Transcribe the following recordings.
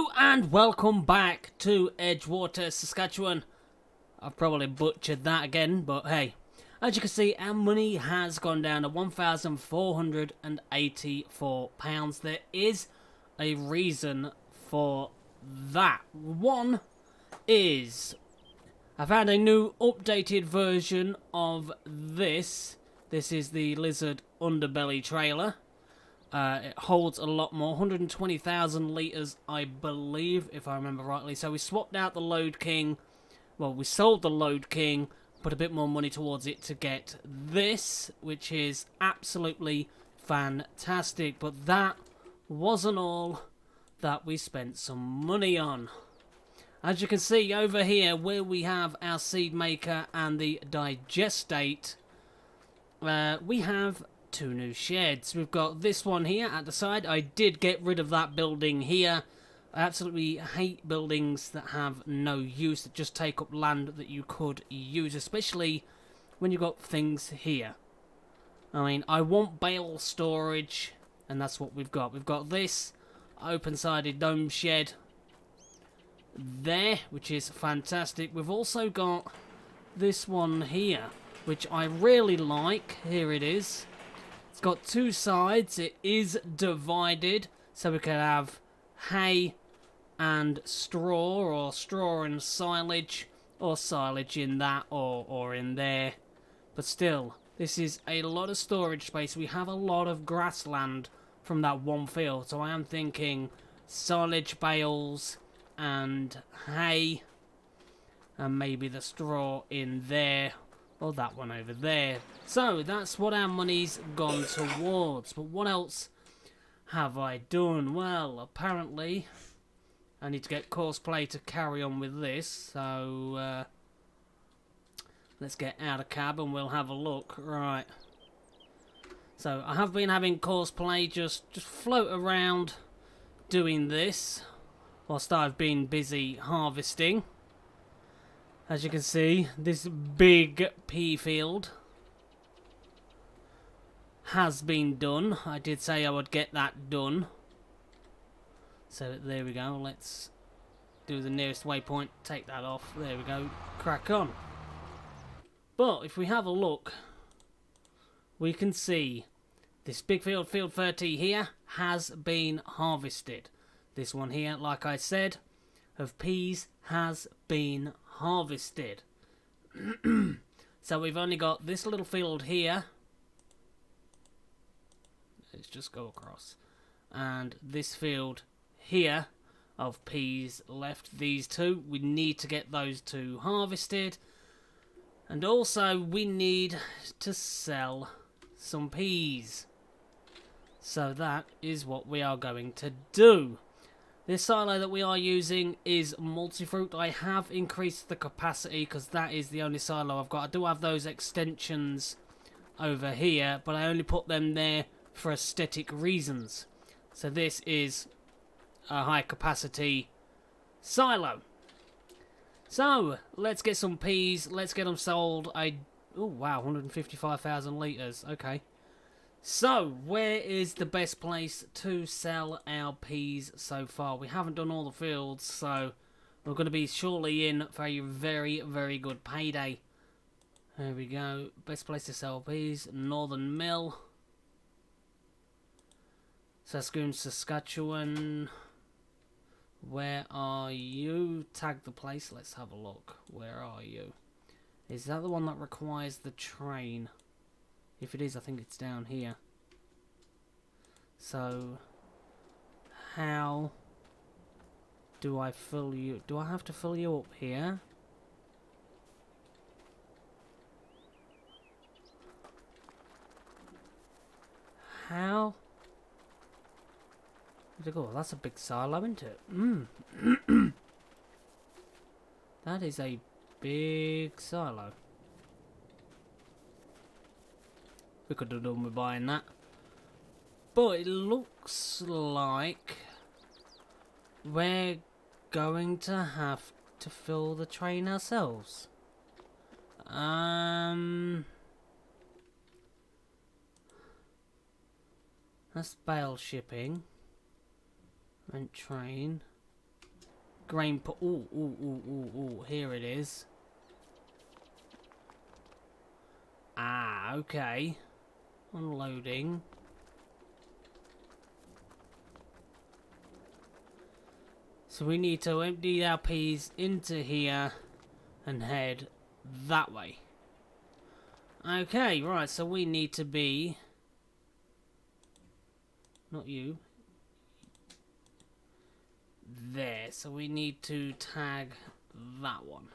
Hello and welcome back to Edgewater, Saskatchewan. I've probably butchered that again, but hey. As you can see, our money has gone down to £1,484. There is a reason for that. One is I found a new updated version of this. This is the Lizard Underbelly trailer. It holds a lot more, 120,000 litres, I believe, if I remember rightly. So we swapped out the Load King. Well, we sold the Load King, put a bit more money towards it to get this, which is absolutely fantastic. But that wasn't all that we spent some money on. As you can see over here, where we have our Seed Maker and the Digestate, we have two new sheds. We've got this one here at the side. I did get rid of that building here. I absolutely hate buildings that have no use, that just take up land that you could use, especially when you've got things here. I mean, I want bale storage, and that's what we've got. We've got this open-sided dome shed there, which is fantastic. We've also got this one here, which I really like. Here it is. It's got two sides. It is divided, so we can have hay and straw, or straw and silage, or silage in that, or in there. But still, this is a lot of storage space. We have a lot of grassland from that one field, so I am thinking silage bales and hay, and maybe the straw in there, or that one over there. So that's what our money's gone towards. But what else have I done? Well, apparently I need to get Courseplay to carry on with this. So let's get out of cab and we'll have a look. Right. So I have been having Courseplay just float around doing this whilst I've been busy harvesting. As you can see, this big pea field has been done. I did say I would get that done. So there we go. Let's do the nearest waypoint. Take that off. There we go. Crack on. But if we have a look, we can see this big field, field 30 here, has been harvested. This one here, like I said, of peas has been harvested. So we've only got this little field here. Let's just go across. And this field here of peas left. These two, we need to get those two harvested. And also we need to sell some peas. So that is what we are going to do. This silo that we are using is multi-fruit. I have increased the capacity because that is the only silo I've got. I do have those extensions over here, but I only put them there for aesthetic reasons. So this is a high capacity silo. So let's get some peas. Let's get them sold. Oh wow, 155,000 litres. Okay. So, where is the best place to sell our peas so far? We haven't done all the fields, so we're going to be surely in for a very, very good payday. There we go. Best place to sell peas, Northern Mill. Saskatchewan. Where are you? Tag the place. Let's have a look. Where are you? Is that the one that requires the train? If it is, I think it's down here. So, how do I fill you? Do I have to fill you up here? How? Where'd it go? That's a big silo, isn't it? That is a big silo. We could have done with buying that. But it looks like we're going to have to fill the train ourselves. That's bale shipping. Rent train. grain pool. Ooh, here it is. Ah, okay. Unloading. So we need to empty our peas into here and head that way. Okay, right, so we need to be... Not you. There, so we need to tag that one.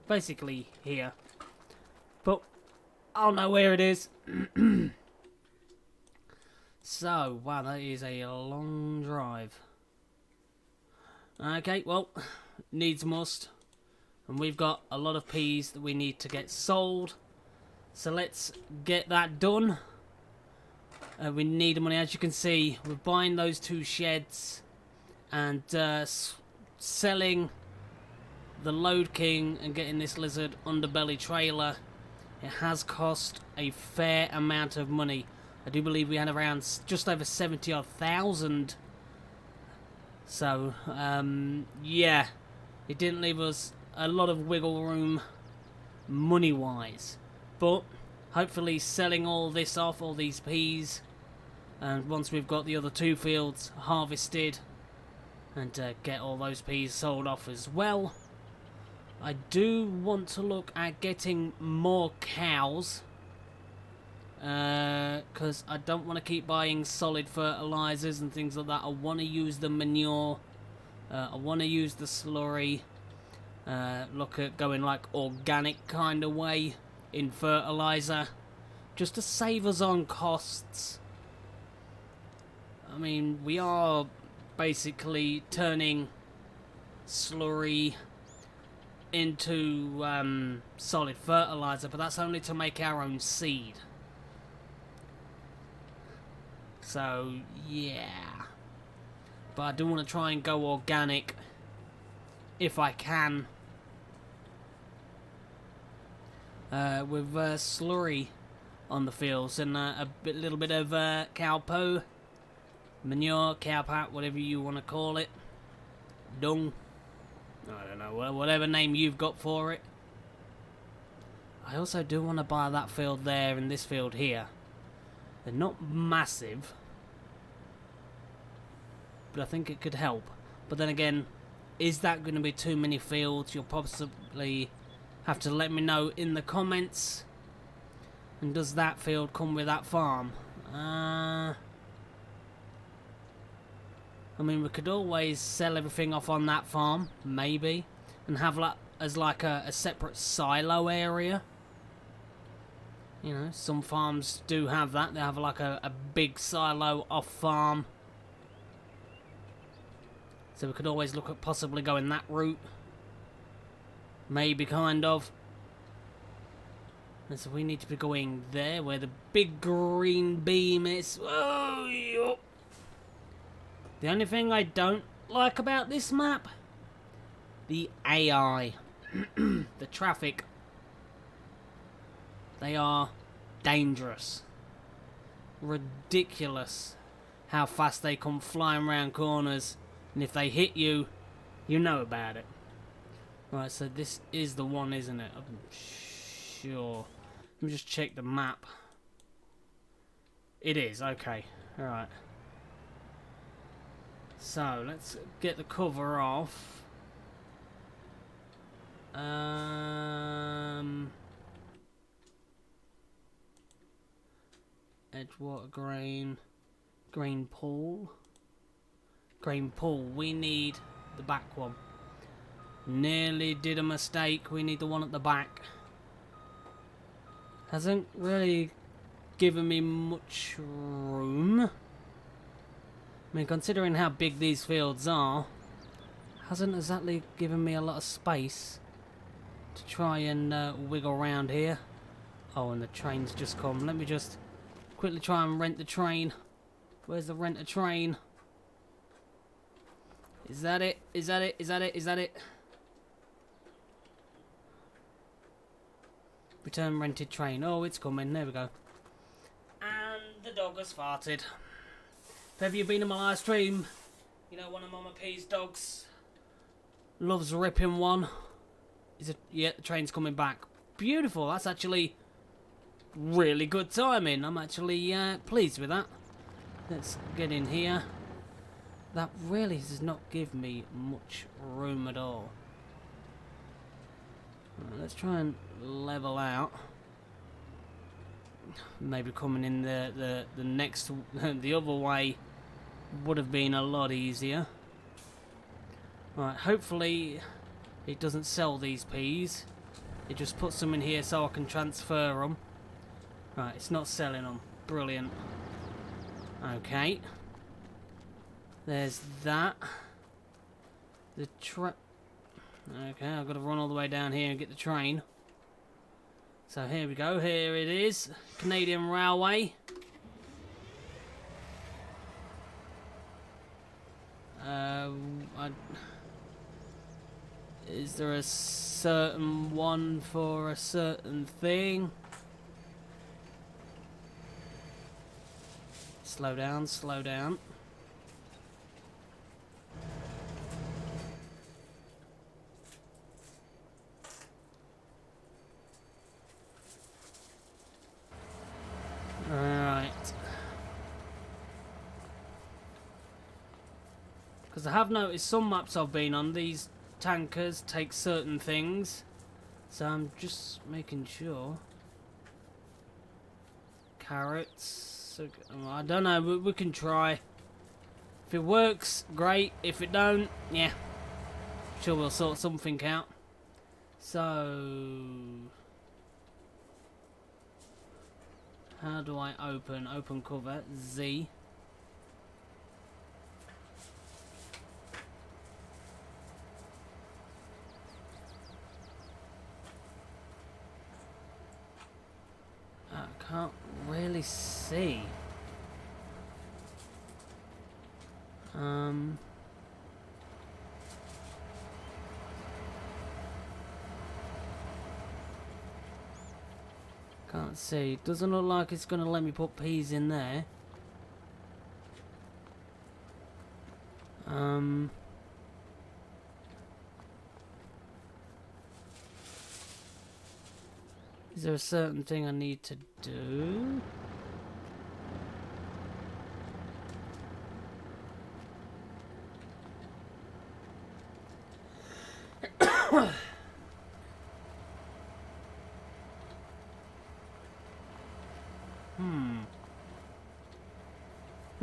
Basically here. But I'll know where it is. So, wow, that is a long drive. Okay, well, needs must. And we've got a lot of peas that we need to get sold. So let's get that done. We need the money. As you can see, we're buying those 2 sheds and selling the Load King and getting this Lizard Underbelly trailer. It has cost a fair amount of money. I do believe we had around just over 70,000. So, yeah, it didn't leave us a lot of wiggle room money-wise. But hopefully selling all this off, all these peas, and once we've got the other 2 fields harvested and get all those peas sold off as well. I do want to look at getting more cows. Because I don't want to keep buying solid fertilizers and things like that. I want to use the manure. I want to use the slurry. Look at going like organic kind of way in fertilizer. Just to save us on costs. I mean, we are basically turning slurry into solid fertilizer. But that's only to make our own seed. So, yeah. But I do want to try and go organic if I can. With slurry on the fields and little bit of cow poo, manure, cow pat, whatever you want to call it. Dung. I don't know, whatever name you've got for it. I also do want to buy that field there and this field here. They're not massive, but I think it could help. But then again, is that going to be too many fields? You'll possibly have to let me know in the comments. And does that field come with that farm? I mean, we could always sell everything off on that farm, maybe, and have like as like a separate silo area. You know, some farms do have that. They have like a big silo off farm. So we could always look at possibly going that route. Maybe, kind of. And so we need to be going there where the big green beam is. Oh, yup. The only thing I don't like about this map, the AI, the traffic. They are dangerous. Ridiculous how fast they come flying around corners. And if they hit you, you know about it. Right, so this is the one, isn't it? I'm sure. Let me just check the map. It is, okay. Alright. So, let's get the cover off. Edgewater grain pool. Grain pool. We need the back one. Nearly did a mistake. We need the one at the back. Hasn't really given me much room. I mean, considering how big these fields are, hasn't exactly given me a lot of space to try and wiggle around here. Oh, and the train's just come. Let me just quickly try and rent the train. Where's the rent a train? Is that it? Is that it? Is that it? Is that it? Return rented train. Oh, it's coming. There we go. And the dog has farted. If ever you've been in my live stream, you know one of Mama P's dogs loves ripping one. Yeah, the train's coming back. Beautiful. That's actually really good timing. I'm actually pleased with that. Let's get in here. That really does not give me much room at all. Right, let's try and level out. Maybe coming in the next the other way would have been a lot easier. Right, hopefully it doesn't sell these peas. It just puts them in here so I can transfer them. Right, it's not selling them. Brilliant. Okay. There's that. The okay, I've got to run all the way down here and get the train. So here we go, here it is. Canadian Railway. Is there a certain one for a certain thing? Slow down, slow down. Alright. Because I have noticed some maps I've been on, these tankers take certain things. So I'm just making sure. Carrots. I don't know, we can try. If it works, great. If it don't, yeah. Sure we'll sort something out. So... how do I open? Open cover. Z. I can't really see. Can't see. Doesn't look like it's going to let me put peas in there. Is there a certain thing I need to do?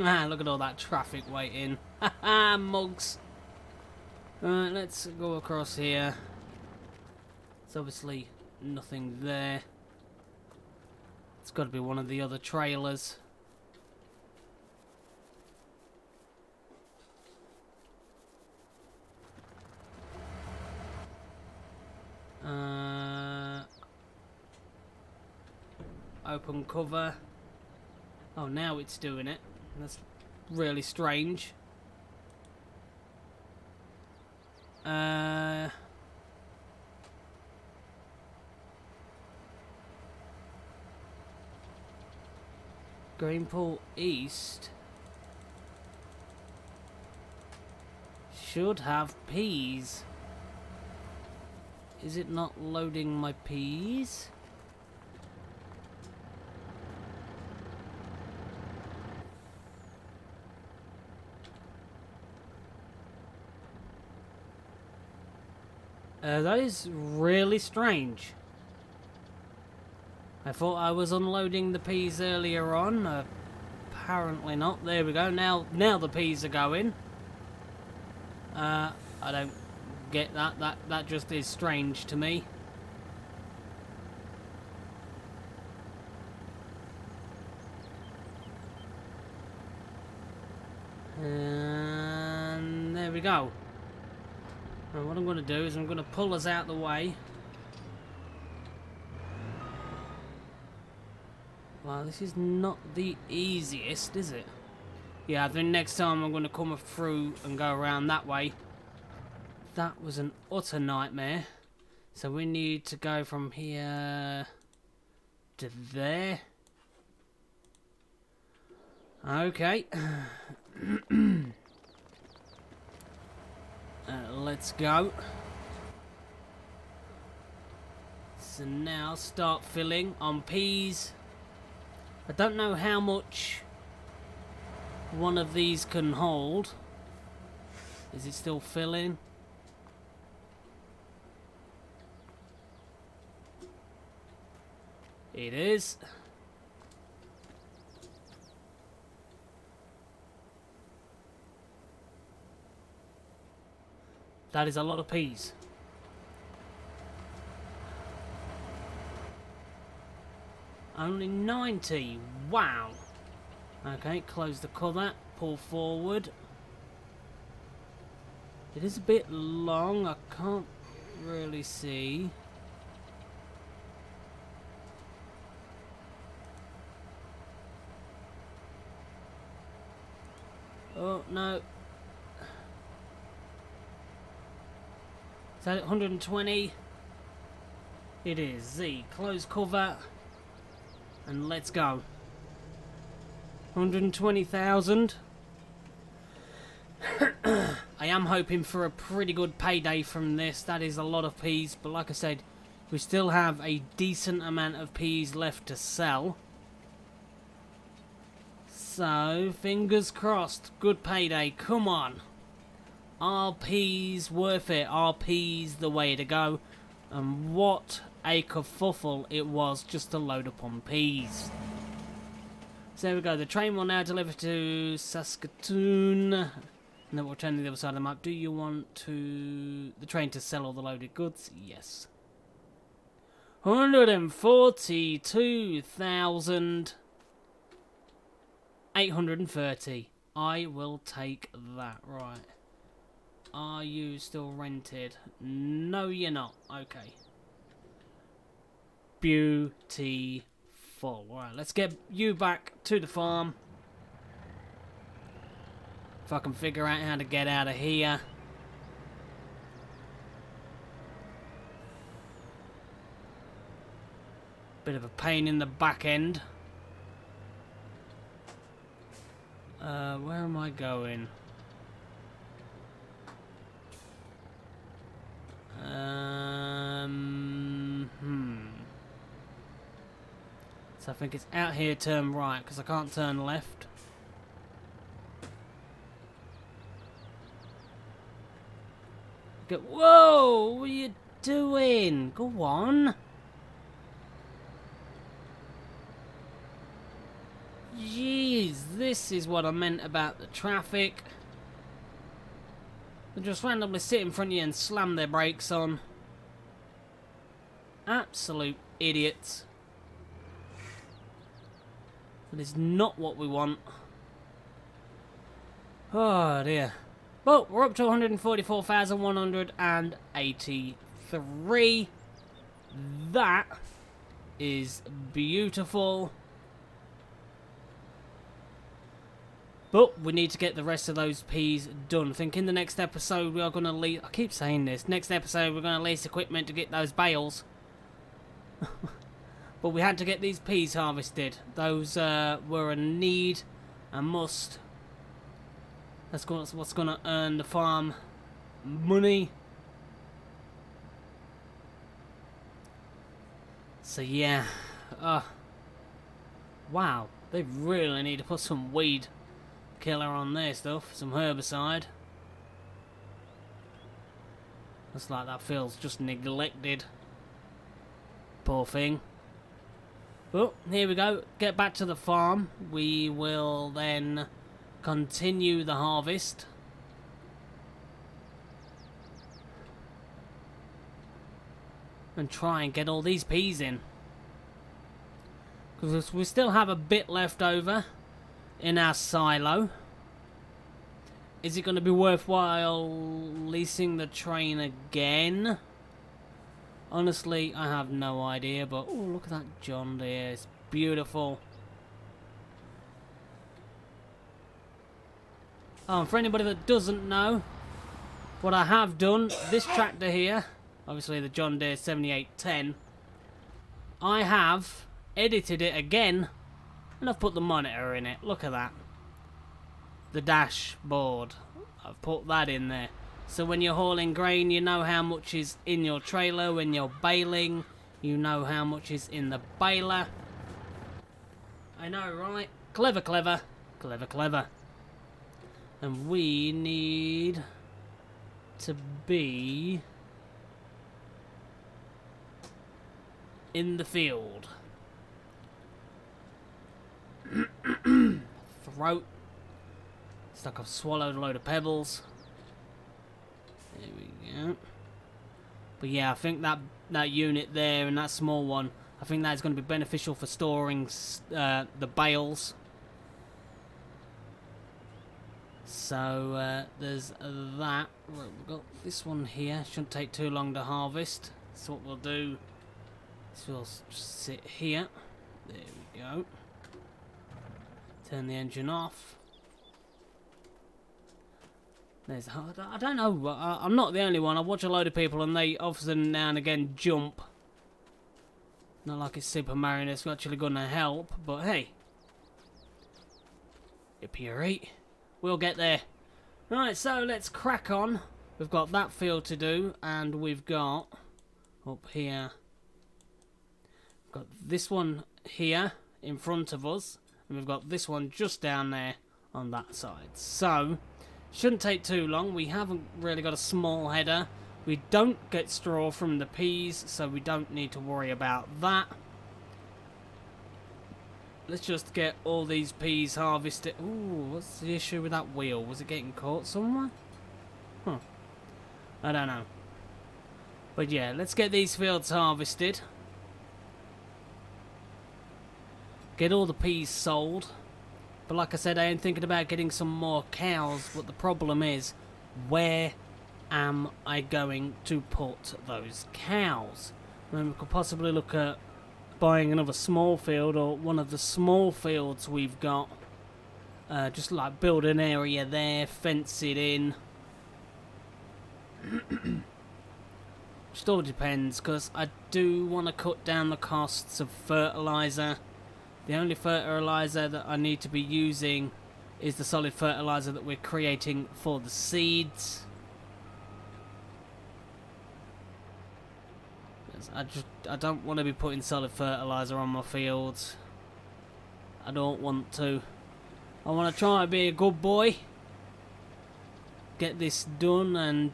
Ah, look at all that traffic waiting. Haha, mugs. Alright, let's go across here. There's obviously nothing there. It's got to be one of the other trailers. Open cover. Oh, now it's doing it. That's really strange. Greenpool East should have peas. Is it not loading my peas? That is really strange. I thought I was unloading the peas earlier on. Apparently not. There we go. Now the peas are going. I don't get that. That just is strange to me. And there we go. And what I'm going to do is I'm going to pull us out the way. Well, this is not the easiest, is it? Yeah, I think next time I'm going to come through and go around that way. That was an utter nightmare. So we need to go from here to there. Okay. Let's go. So now start filling on peas. I don't know how much one of these can hold. Is it still filling? It is. That is a lot of peas. Only 90. Wow. Okay, close the cover. Pull forward. It is a bit long. I can't really see. Oh, no. Is that 120? It is. Z. Close cover. And let's go. 120,000. I am hoping for a pretty good payday from this. That is a lot of peas. But like I said, we still have a decent amount of peas left to sell. So, fingers crossed. Good payday. Come on. Are peas worth it? Are peas the way to go? And what a kerfuffle it was just to load up on peas. So there we go. The train will now deliver to Saskatchewan. And then we'll turn to the other side of the map. Do you want the train to sell all the loaded goods? Yes. 142,830. I will take that. Right. Are you still rented? No, you're not. Okay. Beautiful. Right, let's get you back to the farm. If I can figure out how to get out of here. Bit of a pain in the back end. Where am I going? So I think it's out here, turn right, because I can't turn left. Whoa! What are you doing? Go on. Jeez, this is what I meant about the traffic. They just randomly sit in front of you and slam their brakes on. Absolute idiots. That is not what we want. Oh dear. Well, we're up to 144,183. That is beautiful. But we need to get the rest of those peas done. I think in the next episode we are going to lease... I keep saying this. Next episode we're going to lease equipment to get those bales. But we had to get these peas harvested. Those were a need, a must. That's what's going to earn the farm money. So yeah. Wow. They really need to put some weed killer on their stuff. Some herbicide. Looks like that field's just neglected. Poor thing. Well, here we go. Get back to the farm. We will then continue the harvest. And try and get all these peas in. Because we still have a bit left over in our silo. Is it going to be worthwhile leasing the train again? Honestly, I have no idea, but oh, look at that John Deere. It's beautiful. Oh, and for anybody that doesn't know, what I have done, this tractor here, obviously the John Deere 7810, I have edited it again, and I've put the monitor in it. Look at that. the dashboard. I've put that in there. So when you're hauling grain, you know how much is in your trailer. When you're baling, you know how much is in the baler. I know, right? Clever, clever. Clever, clever. And we need to be in the field. Throat. It's like I've swallowed a load of pebbles. There we go. But yeah, I think that unit there and that small one, I think that's going to be beneficial for storing the bales. So there's that. Right, we've got this one here. Shouldn't take too long to harvest. So what we'll do is we'll sit here. There we go. Turn the engine off. There's, I don't know. I'm not the only one. I watch a load of people and they often now and again jump. Not like it's Super Mario and it's actually going to help, but hey. Yippee, we'll get there. Right, so let's crack on. We've got that field to do, and we've got up here. We've got this one here in front of us, and we've got this one just down there on that side. So, shouldn't take too long. We haven't really got a small header. We don't get straw from the peas, so we don't need to worry about that. Let's just get all these peas harvested. Ooh, what's the issue with that wheel? Was it getting caught somewhere? Huh. I don't know. But yeah, let's get these fields harvested. Get all the peas sold. But like I said, I am thinking about getting some more cows. But the problem is, where am I going to put those cows? I mean, we could possibly look at buying another small field or one of the small fields we've got. Just like build an area there, fence it in. Just all depends, because I do want to cut down the costs of fertilizer. The only fertilizer that I need to be using is the solid fertilizer that we're creating for the seeds. I don't want to be putting solid fertilizer on my fields. I don't want to. I want to try to be a good boy. Get this done and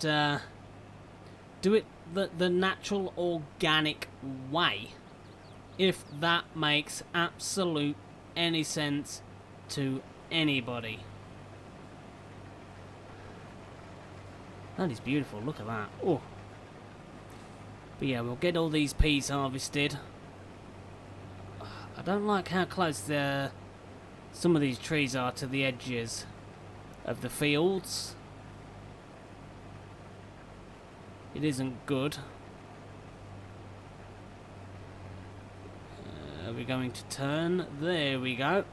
do it the natural organic way. If that makes absolute any sense to anybody. That is beautiful, look at that. Oh. But yeah, we'll get all these peas harvested. I don't like how close some of these trees are to the edges of the fields. It isn't good. Are we going to turn? There we go.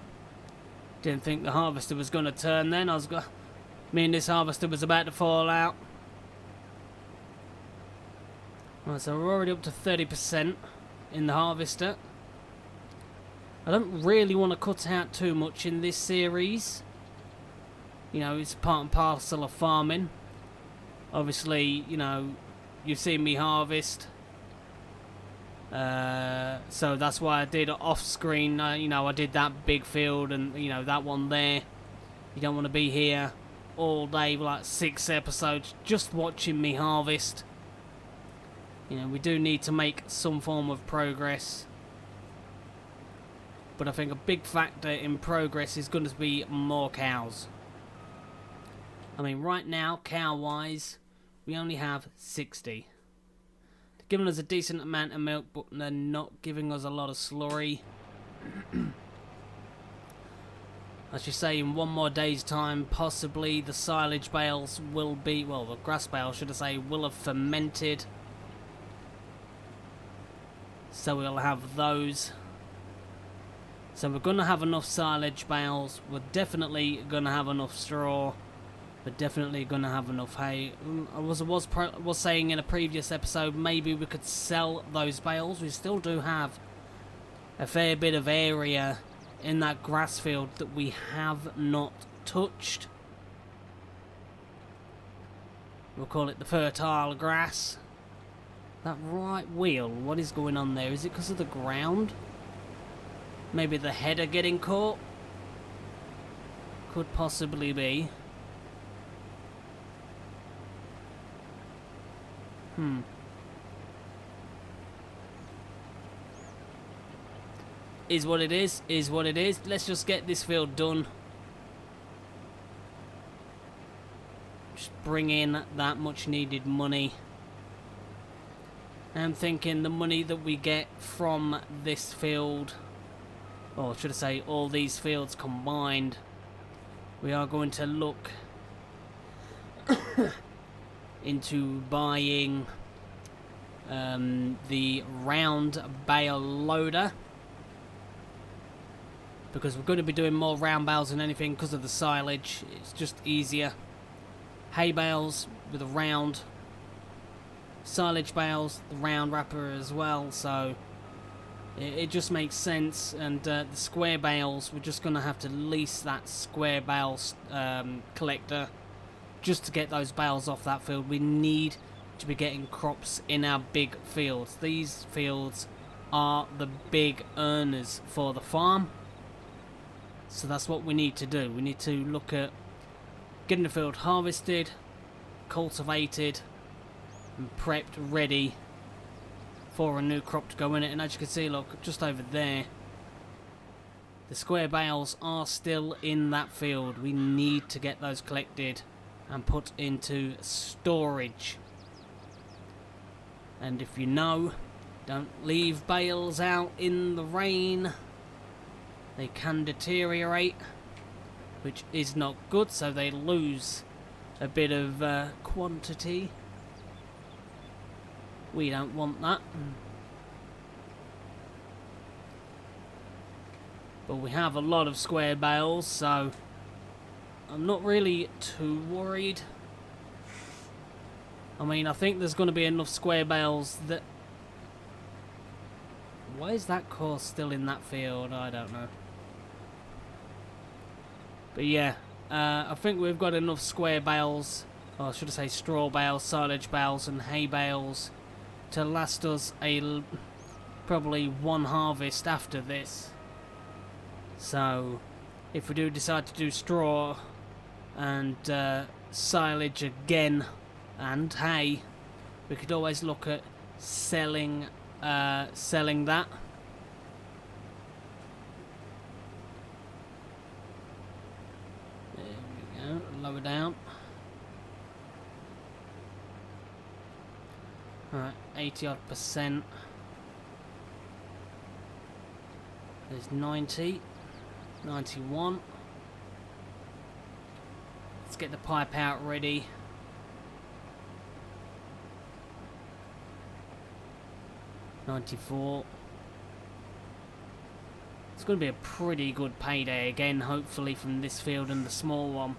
Didn't think the harvester was going to turn then. Me and this harvester was about to fall out. Right, so we're already up to 30% in the harvester. I don't really want to cut out too much in this series. You know, it's part and parcel of farming. Obviously, you know, you've seen me harvest. So that's why I did off screen. You know, I did that big field and, you know, that one there. You don't want to be here all day, like 6 episodes, just watching me harvest. You know, we do need to make some form of progress. But I think a big factor in progress is going to be more cows. I mean, right now, cow-wise, we only have 60. They're giving us a decent amount of milk, but they're not giving us a lot of slurry. I should say, in one more day's time, possibly the silage bales will be, well, the grass bales, should I say, will have fermented. So we'll have those. So we're going to have enough silage bales. We're definitely going to have enough straw. We're definitely going to have enough hay. I was saying in a previous episode, maybe we could sell those bales. We still do have a fair bit of area in that grass field that we have not touched. We'll call it the fertile grass. That right wheel, what is going on there? Is it because of the ground? Maybe the header getting caught? Could possibly be. Is what it is what it is. Let's just get this field done. Just bring in that much needed money. I'm thinking the money that we get from this field, or should I say all these fields combined, we are going to look into buying the round bale loader, because we're going to be doing more round bales than anything because of the silage. It's just easier. Hay bales with a round, silage bales, the round wrapper as well, so it just makes sense. And the square bales, we're just going to have to lease that square bales collector just to get those bales off that field. We need to be getting crops in our big fields. These fields are the big earners for the farm, so that's what we need to do. We need to look at getting the field harvested, cultivated, and prepped ready for a new crop to go in it. And as you can see, look, just over there, the square bales are still in that field. We need to get those collected and put into storage. And if you know, don't leave bales out in the rain. They can deteriorate, which is not good, so they lose a bit of quantity. We don't want that. But we have a lot of square bales, so I'm not really too worried. I mean, I think there's going to be enough square bales that... Why is that course still in that field? I don't know. But yeah, I think we've got enough square bales, or should I say straw bales, silage bales and hay bales, to last us probably one harvest after this. So if we do decide to do straw and silage again and hay, we could always look at selling that. There we go, lower down. Alright, 80-odd%. There's 90, 91. Let's get the pipe out ready. 94. It's going to be a pretty good payday again, hopefully, from this field and the small one.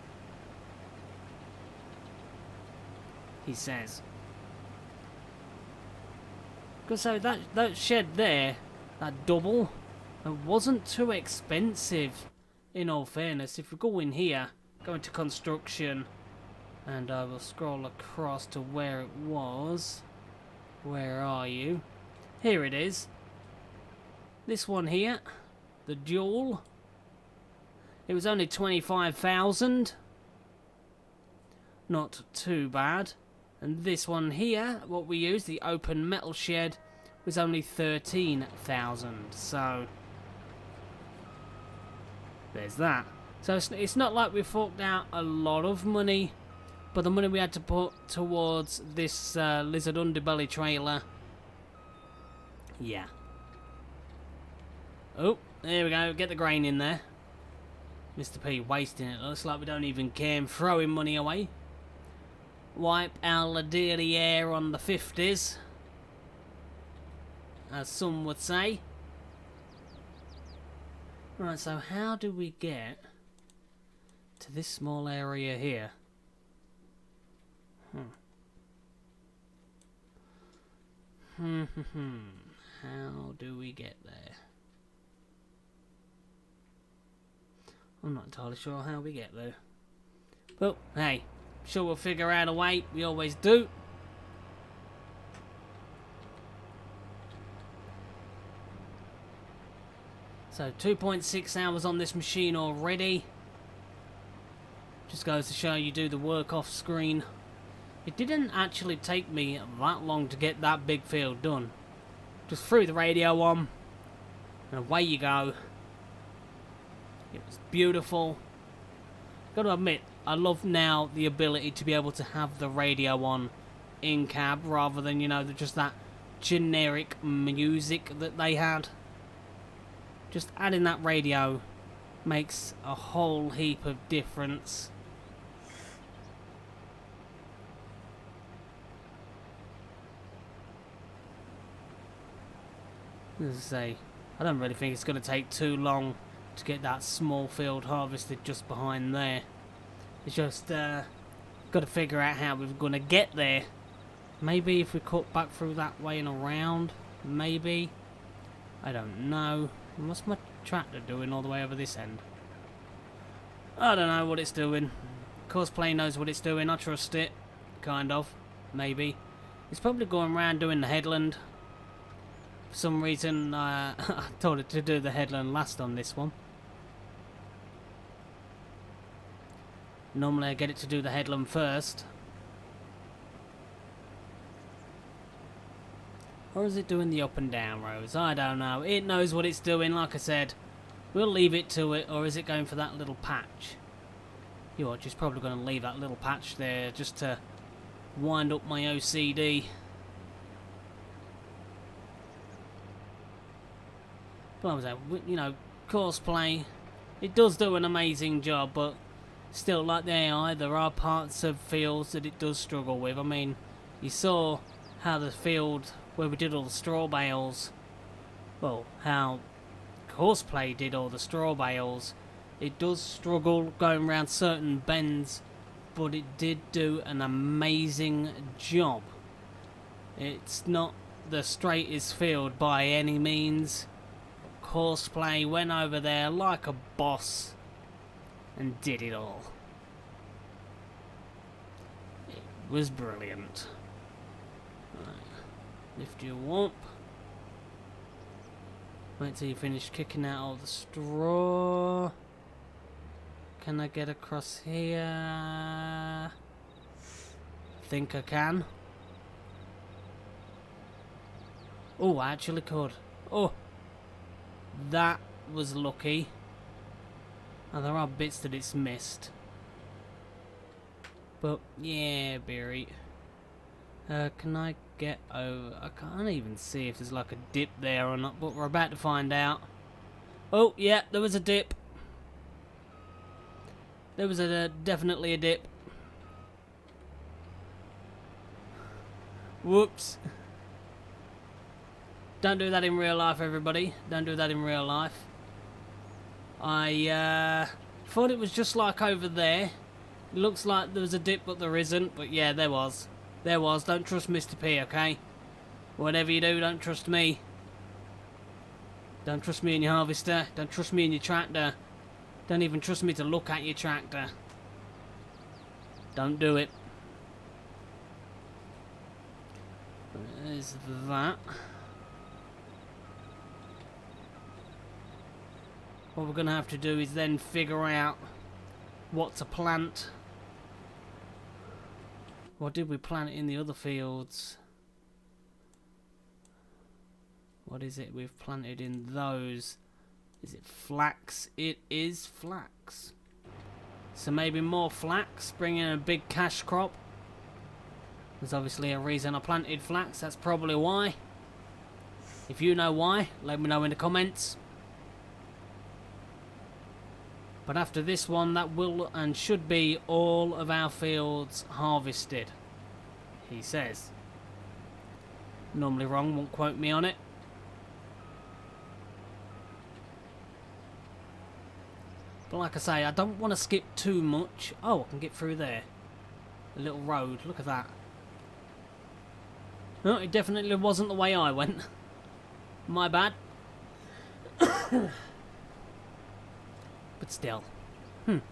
He says. Because so that shed there, that double, it wasn't too expensive, in all fairness. If we go in here, go into construction, and I will scroll across to where it was. Where are you? Here it is. This one here, the dual. It was only 25,000. Not too bad. And this one here, what we used, the open metal shed, was only 13,000. So there's that. So it's not like we forked out a lot of money, but the money we had to put towards this lizard underbelly trailer. Yeah. Oh, there we go. Get the grain in there. Mr. P wasting it. Looks like we don't even care and throwing money away. Wipe our dearly air on the 50s, as some would say. Right, so how do we get to this small area here? How do we get there? I'm not entirely sure how we get there. But, hey, sure we'll figure out a way. We always do. So 2.6 hours on this machine already. Just goes to show you do the work off screen. It didn't actually take me that long to get that big field done. Just threw the radio on, and away you go. It was beautiful. Got to admit, I love now the ability to be able to have the radio on in cab rather than, you know, just that generic music that they had. Just adding that radio makes a whole heap of difference. As I say, I don't really think it's going to take too long to get that small field harvested just behind there. It's just got to figure out how we're going to get there. Maybe if we cut back through that way and around, maybe. I don't know. What's my tractor doing all the way over this end? I don't know what it's doing. Cosplay knows what it's doing. I trust it. Kind of. Maybe. It's probably going around doing the headland. For some reason, I told it to do the headland last on this one. Normally I get it to do the headland first. Or is it doing the up and down rows? I don't know. It knows what it's doing, like I said. We'll leave it to it, or is it going for that little patch? You know, just probably going to leave that little patch there just to wind up my OCD. But like I was you know, Courseplay, it does do an amazing job, but still, like the AI, there are parts of fields that it does struggle with. I mean, you saw how the field where we did all the straw bales, well, how Courseplay did all the straw bales, it does struggle going around certain bends, but it did do an amazing job. It's not the straightest field by any means. Courseplay went over there like a boss and did it all. It was brilliant. Right. Lift you up. Wait till you finish kicking out all the straw. Can I get across here? Think I can. Oh, I actually could. Oh, that was lucky. And there are bits that it's missed. But, yeah, Beery. Can I get over? I can't even see if there's like a dip there or not, but we're about to find out. Oh, yeah, there was a dip. There was definitely a dip. Whoops. Don't do that in real life, everybody. Don't do that in real life. I thought it was just like over there. It looks like there was a dip, but there isn't. But yeah, there was. There was. Don't trust Mr. P, okay? Whatever you do, don't trust me. Don't trust me in your harvester. Don't trust me in your tractor. Don't even trust me to look at your tractor. Don't do it. There's that. What we're going to have to do is then figure out what to plant. What did we plant in the other fields? What is it we've planted in those? Is it flax? It is flax. So maybe more flax, bring in a big cash crop. There's obviously a reason I planted flax, that's probably why. If you know why, let me know in the comments. But after this one, that will and should be all of our fields harvested, he says. Normally wrong, won't quote me on it. But like I say, I don't want to skip too much. Oh, I can get through there. A little road, look at that. No, it definitely wasn't the way I went. My bad. But still. Well,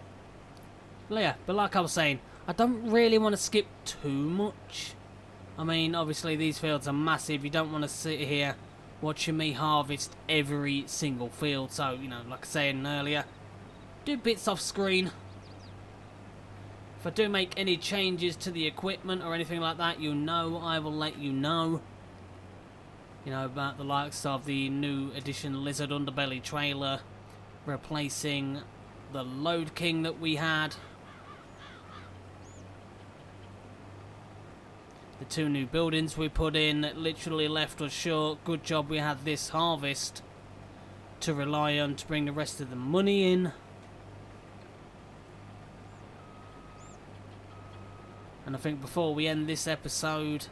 yeah, but like I was saying, I don't really want to skip too much. I mean, obviously these fields are massive. You don't want to sit here watching me harvest every single field. So, you know, like I said earlier, do bits off screen. If I do make any changes to the equipment or anything like that, you know, I will let you know. You know, about the likes of the new edition Lizard Underbelly trailer, replacing the Load King that we had. The 2 new buildings we put in that literally left us short. Good job we had this harvest to rely on to bring the rest of the money in. And I think before we end this episode,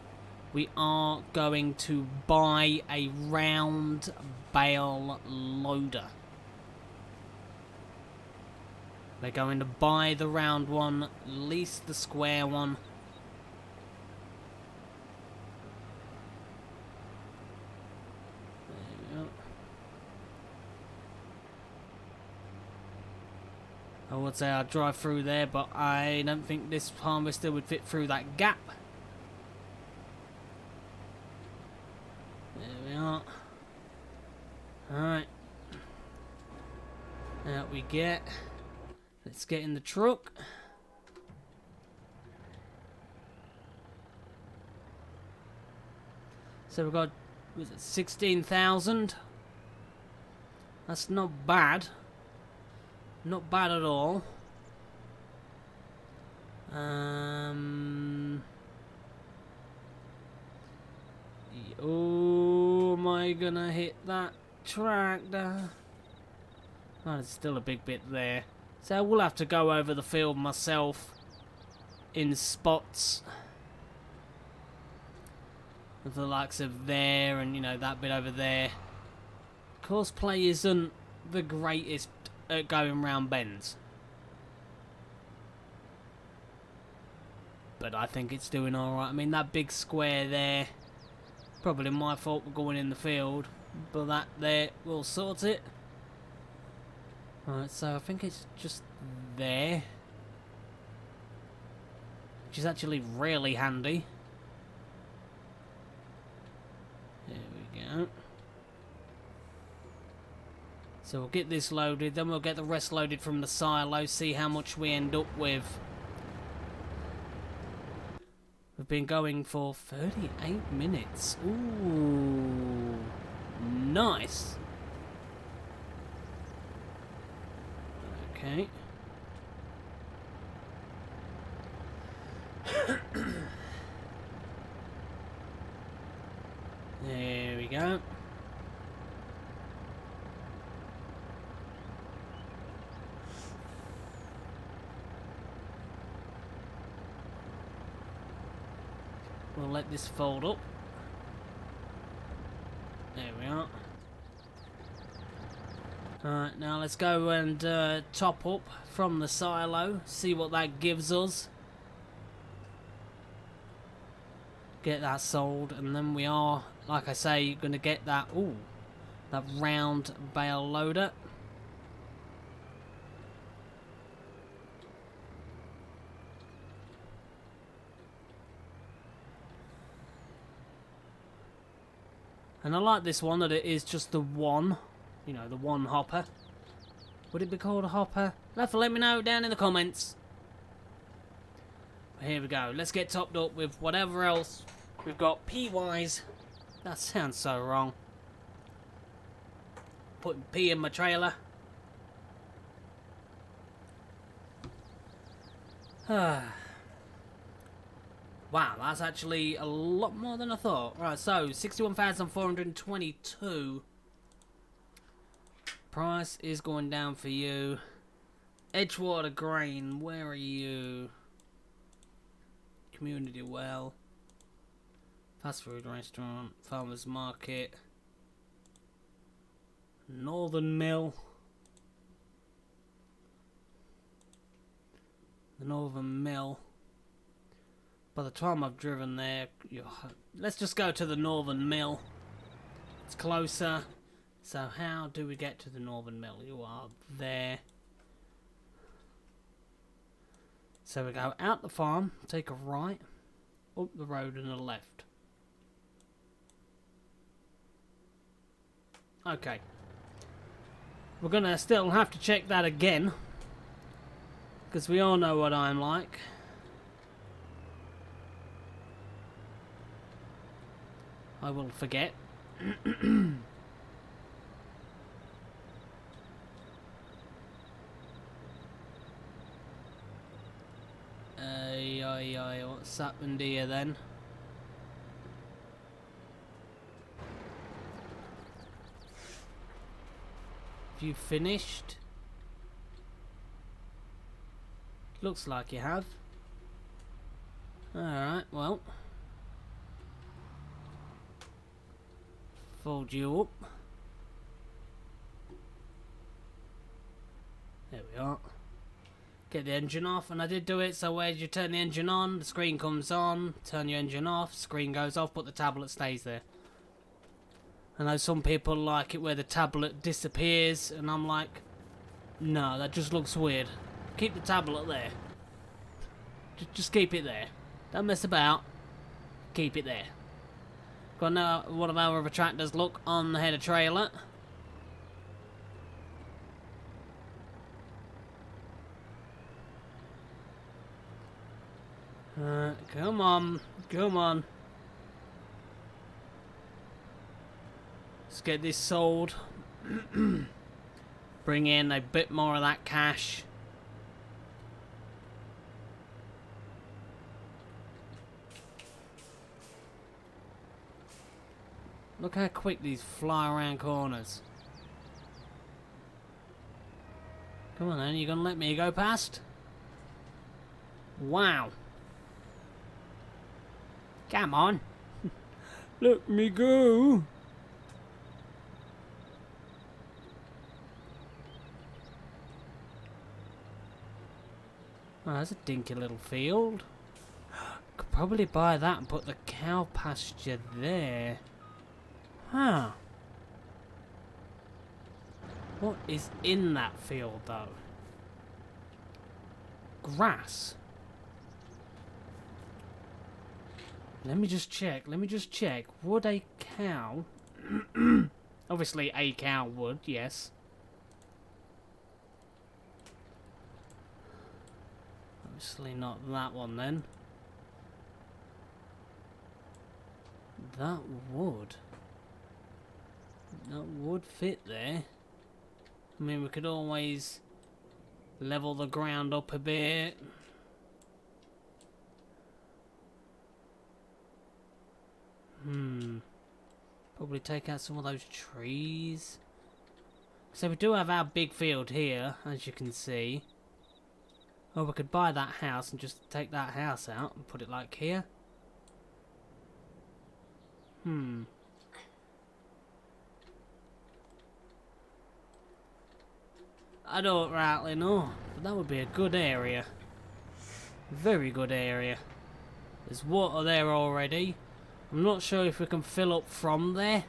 we are going to buy a round bale loader. We're going to buy the round one, lease the square one. I would say I'd drive through there, but I don't think this harvester would fit through that gap. There we are. Alright. Out we get. Let's get in the truck. So we've got, was it 16,000? That's not bad. Not bad at all. Oh, am I gonna hit that tractor? Oh, there's still a big bit there. So I will have to go over the field myself in spots. With the likes of there and, you know, that bit over there. Courseplay isn't the greatest at going round bends, but I think it's doing alright. I mean, that big square there, probably my fault for going in the field, but that there will sort it. Alright, so I think it's just there, which is actually really handy. There we go. So we'll get this loaded, then we'll get the rest loaded from the silo, see how much we end up with. We've been going for 38 minutes. Ooh, nice. Okay. There we go. We'll let this fold up. There we are. Alright, now let's go and top up from the silo, see what that gives us. Get that sold, and then we are, like I say, going to get that, ooh, that round bale loader. And I like this one, that it is just the one, you know, the one hopper. Would it be called a hopper? You'll have to let me know down in the comments. But here we go. Let's get topped up with whatever else we've got. P-wise. That sounds so wrong. Putting P in my trailer. Wow, that's actually a lot more than I thought. Right, so 61,422. Price is going down for you. Edgewater Grain, where are you? Community Well. Fast food restaurant. Farmers Market. Northern Mill. The Northern Mill. By the time I've driven there, let's just go to the Northern Mill. It's closer. So how do we get to the Northern Mill? You are there. So we go out the farm, take a right, up the road and a left. Okay. We're gonna still have to check that again, because we all know what I'm like. I will forget. What's happened here then? Have you finished? Looks like you have. Alright, well. Fold you up. There we are. Get the engine off, and I did do it so where you turn the engine on, the screen comes on, turn your engine off, screen goes off, but the tablet stays there. I know some people like it where the tablet disappears, and I'm like, no, that just looks weird. Keep the tablet there. Just keep it there. Don't mess about. Keep it there. Got now one of our retractors look on the header trailer. Come on, come on. Let's get this sold. Bring in a bit more of that cash. Look how quick these fly around corners. Come on then, you gonna let me go past? Wow. Come on. Let me go. Oh, that's a dinky little field. Could probably buy that and put the cow pasture there. Huh. What is in that field though? Grass. Let me just check. Would a cow... Obviously a cow would, yes. Obviously not that one then. That would fit there. I mean, we could always level the ground up a bit. Probably take out some of those trees. So we do have our big field here, as you can see. Or we could buy that house and just take that house out and put it like here. I don't rightly know, but that would be a good area. Very good area. There's water there already. I'm not sure if we can fill up from there.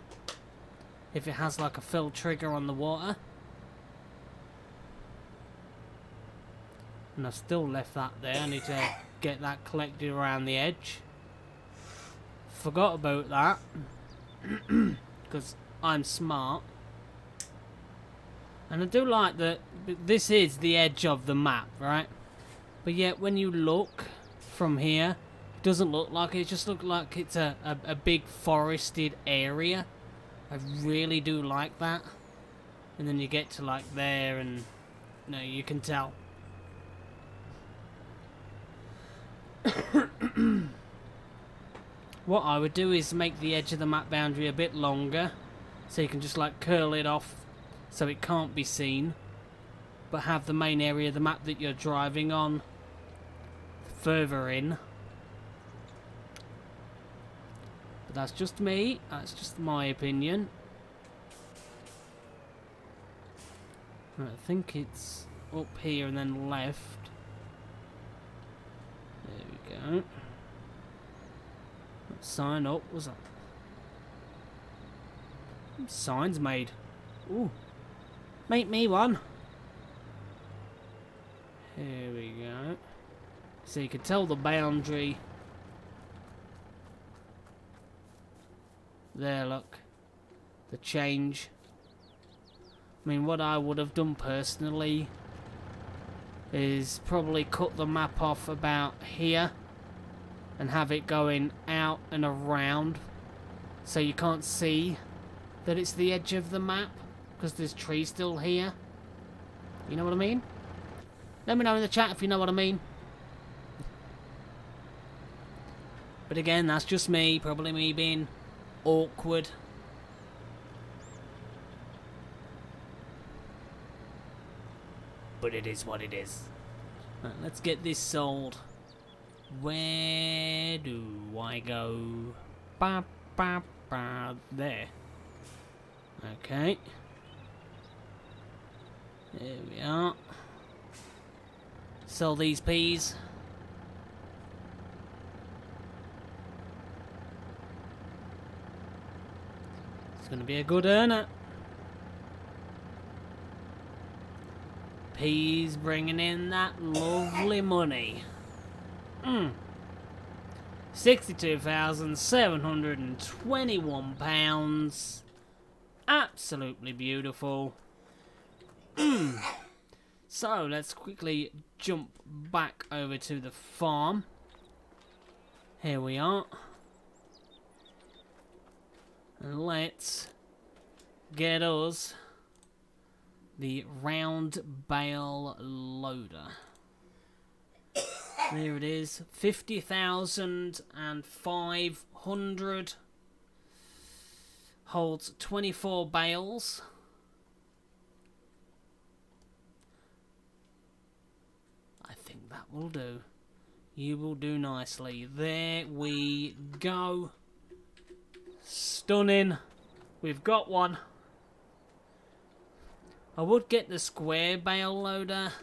If it has like a fill trigger on the water. And I've still left that there. I need to get that collected around the edge. Forgot about that. Because I'm smart. And I do like that this is the edge of the map, right? But yet when you look from here, it doesn't look like it. It just looks like it's a big forested area. I really do like that. And then you get to like there and you can tell. What I would do is make the edge of the map boundary a bit longer, so you can just like curl it off so it can't be seen, but have the main area of the map that you're driving on further in. But that's just me, that's just my opinion. Right, I think it's up here and then left. There we go. Sign up, was that? Signs made. Ooh. Make me one. Here we go. So you can tell the boundary. There, look. The change. I mean, what I would have done personally is probably cut the map off about here and have it going out and around so you can't see that it's the edge of the map because there's trees still here. You know what I mean? Let me know in the chat if you know what I mean. But again, that's just me, probably me being awkward. But it is what it is. Right, let's get this sold. Where do I go? Ba, ba, ba. There. Okay. There we are. Sell these peas. It's going to be a good earner. Peas bringing in that lovely money. £62,721. Absolutely beautiful. So let's quickly jump back over to the farm. Here we are. And let's get us the round bale loader. There it is, 50,500. Holds 24 bales. I think that will do. You will do nicely. There we go. Stunning. We've got one. I would get the square bale loader.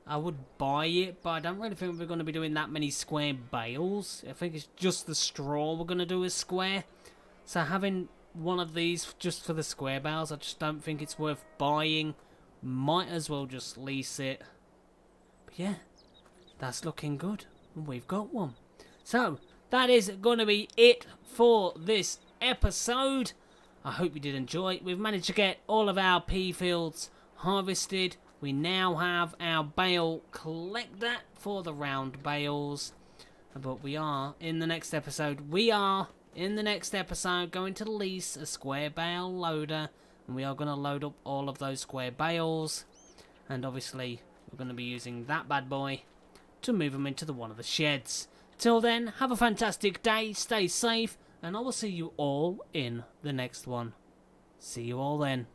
I would buy it, but I don't really think we're going to be doing that many square bales. I think it's just the straw we're going to do as square. So having one of these just for the square bales, I just don't think it's worth buying. Might as well just lease it. But yeah, that's looking good. We've got one. So, that is going to be it for this episode. I hope you did enjoy. We've managed to get all of our pea fields harvested. We now have our bale collector for the round bales. But we are, in the next episode, going to lease a square bale loader. And we are going to load up all of those square bales. And obviously, we're going to be using that bad boy to move them into one of the sheds. Till then, have a fantastic day, stay safe, and I will see you all in the next one. See you all then.